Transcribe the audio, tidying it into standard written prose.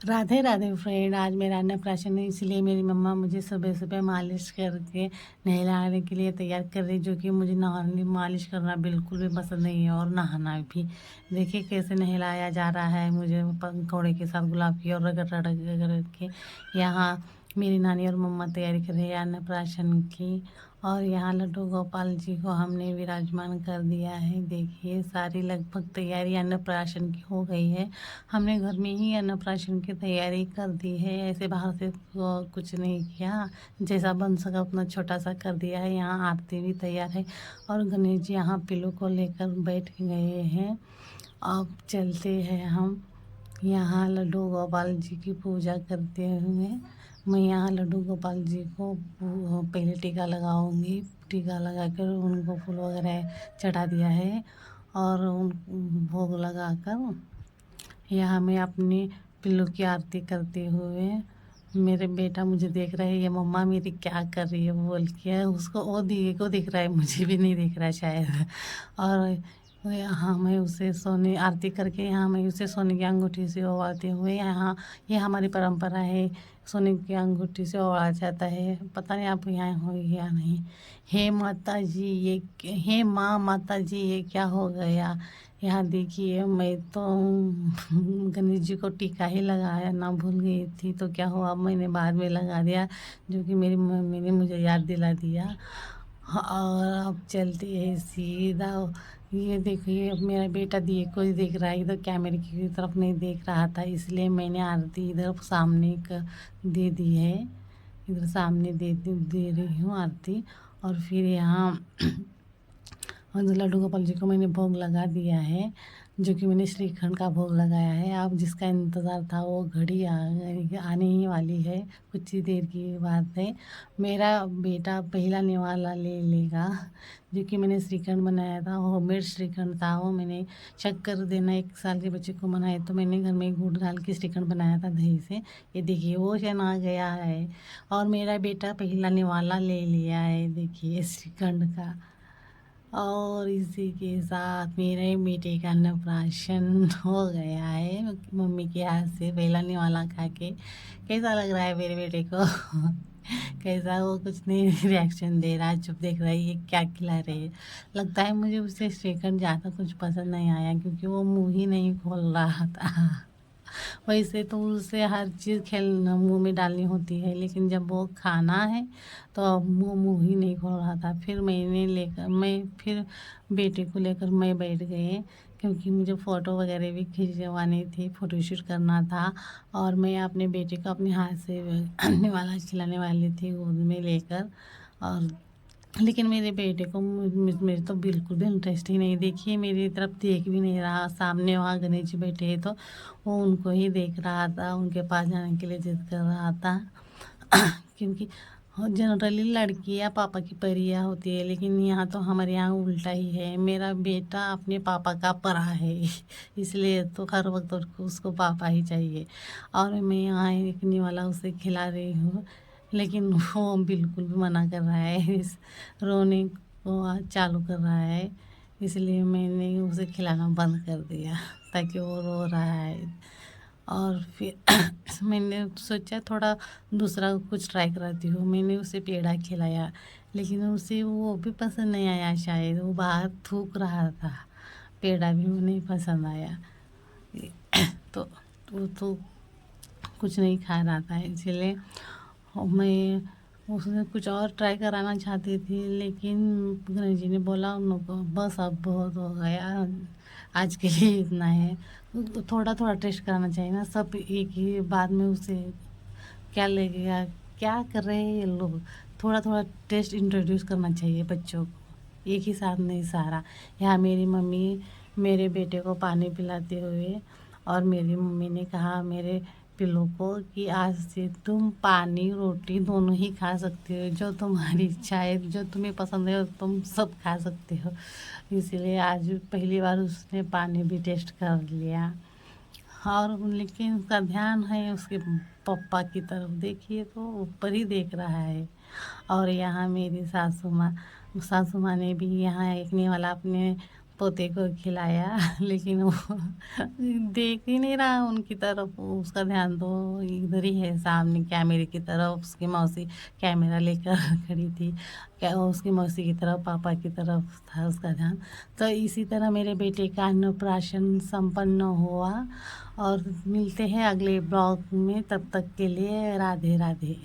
Radhe Radhe friend. आज मेरा अन्नप्राशन है, इसलिए मेरी मम्मा मुझे सुबह सुबह मालिश करके नहलाने के लिए तैयार कर रही, जो कि मुझे नहाने मालिश करना बिल्कुल भी पसंद नहीं है और नहाना भी। देखिए कैसे नहलाया जा रहा है मुझे पंखोड़े के साथ गुलाब की और रगड़ रगड़ रगड़ के। यहाँ मेरी नानी और मम्मा तैयारी कर रही है अन्नप्राशन की। और यहाँ लड्डू गोपाल जी को हमने विराजमान कर दिया है। देखिए सारी लगभग तैयारी अन्नप्राशन की हो गई है। हमने घर में ही अन्नप्राशन की तैयारी कर दी है, ऐसे बाहर से तो कुछ नहीं किया। जैसा बन सका उतना छोटा सा कर दिया है। यहाँ आरती भी तैयार है और गणेश जी यहाँ पिल्लू को लेकर बैठ गए हैं। अब चलते हैं हम यहाँ लड्डू गोपाल जी की पूजा करते हुए। मैं यहाँ लड्डू गोपाल जी को पहले टीका लगाऊंगी। टीका लगा कर उनको फूल वगैरह चढ़ा दिया है और उन भोग लगा कर यहाँ मैं अपनी पिल्लू की आरती करते हुए, मेरे बेटा मुझे देख रहा है, ये मम्मा मेरी क्या कर रही है बोल के। उसको वो दिख रहा है, मुझे भी नहीं दिख रहा है शायद। और यहाँ मैं उसे सोने आरती करके यहाँ मैं उसे सोने की अंगूठी से ओवाते हुए, यहाँ ये हमारी परंपरा है, सोने की अंगूठी से ओढ़ा जाता है। पता नहीं आप यहाँ हो या नहीं। हे माता जी हे माँ माता जी ये क्या हो गया। यहाँ देखिए मैं तो गणेश जी को टीका ही लगाया ना भूल गई थी, तो क्या हुआ मैंने बाद में लगा दिया, जो कि मेरी मम्मी ने मुझे याद दिला दिया। हाँ, और अब चलती है सीधा। ये देखिए अब मेरा बेटा दिए को ही देख रहा है, इधर कैमरे की तरफ नहीं देख रहा था, इसलिए मैंने आरती इधर सामने का दे दी है। इधर सामने दे रही हूँ आरती। और फिर यहाँ और लड्डू गोपाल जी को मैंने भोग लगा दिया है, जो कि मैंने श्रीखंड का भोग लगाया है। अब जिसका इंतज़ार था वो घड़ी आने ही वाली है, कुछ ही देर की बात है। मेरा बेटा पहला निवाला ले लेगा, जो कि मैंने श्रीखंड बनाया था, होममेड श्रीखंड था वो। मैंने शक्कर देना 1 साल के बच्चे को मनाए, तो मैंने घर में गुड़ डाल के श्रीखंड बनाया था दही से। ये देखिए वो क्षण आ गया है और मेरा बेटा पहला निवाला ले लिया है, देखिए श्रीखंड का। और इसी के साथ मेरे बेटे का अन्नप्राशन हो गया है मम्मी के हाथ से पहला निवाला खा के। कैसा लग रहा है मेरे बेटे को? कैसा? वो कुछ नहीं रिएक्शन दे रहा है, चुप देख रहा है ये क्या खिला रहे है। लगता है मुझे उससे श्रीखंड ज़्यादा कुछ पसंद नहीं आया, क्योंकि वो मुंह ही नहीं खोल रहा था। वैसे तो उसे हर चीज़ खेलना मुंह में डालनी होती है, लेकिन जब वो खाना है तो अब मुंह ही नहीं खोल रहा था। फिर मैं फिर बेटे को लेकर मैं बैठ गई, क्योंकि मुझे फ़ोटो वगैरह भी खिंचवानी थी, फ़ोटोशूट करना था। और मैं अपने बेटे को अपने हाथ से खिलाने वाली थी गोद में लेकर। और लेकिन मेरे बेटे को मेरे तो बिल्कुल भी इंटरेस्ट ही नहीं। देखिए मेरी तरफ देख भी नहीं रहा। सामने वहाँ गणेश जी बैठे हैं, तो वो उनको ही देख रहा था, उनके पास जाने के लिए जिद कर रहा था। क्योंकि जनरली लड़कियाँ पापा की परियां होती है, लेकिन यहाँ तो हमारे यहाँ उल्टा ही है। मेरा बेटा अपने पापा का परा है, इसलिए तो हर वक्त उसको पापा ही चाहिए। और मैं यहाँ एक निवाला उसे खिला रही हूँ, लेकिन वो बिल्कुल भी मना कर रहा है, रोने को चालू कर रहा है। इसलिए मैंने उसे खिलाना बंद कर दिया, ताकि वो रो रहा है। और फिर मैंने सोचा थोड़ा दूसरा कुछ ट्राई कराती हूँ। मैंने उसे पेड़ा खिलाया, लेकिन उसे वो भी पसंद नहीं आया, शायद वो बाहर थूक रहा था। पेड़ा भी नहीं पसंद आया। तो वो तो कुछ नहीं खा रहा था, इसलिए मैं उसने कुछ और ट्राई कराना चाहती थी, लेकिन गणेश जी ने बोला उनको बस अब बहुत हो गया, आज के लिए इतना है। तो थोड़ा थोड़ा टेस्ट कराना चाहिए ना, सब एक ही बाद में उसे क्या लगेगा, क्या कर रहे हैं ये लोग। थोड़ा थोड़ा टेस्ट इंट्रोड्यूस करना चाहिए बच्चों को, एक ही साथ नहीं सारा। यहाँ मेरी मम्मी मेरे बेटे को पानी पिलाते हुए, और मेरी मम्मी ने कहा मेरे पिल्लू को कि आज से तुम पानी रोटी दोनों ही खा सकते हो, जो तुम्हारी इच्छा है, जो तुम्हें पसंद है तुम सब खा सकते हो। इसलिए आज पहली बार उसने पानी भी टेस्ट कर लिया। और लेकिन उसका ध्यान है उसके पप्पा की तरफ, देखिए तो ऊपर ही देख रहा है। और यहाँ मेरी सासू माँ ने भी यहाँ एक वाला अपने पोते को खिलाया लेकिन वो देख ही नहीं रहा उनकी तरफ, उसका ध्यान तो इधर ही है सामने कैमरे की तरफ। उसकी मौसी कैमरा लेकर खड़ी थी, क्या उसकी मौसी की तरफ, पापा की तरफ था उसका ध्यान। तो इसी तरह मेरे बेटे का अन्नप्राशन संपन्न हुआ और मिलते हैं अगले ब्लॉग में, तब तक के लिए राधे राधे।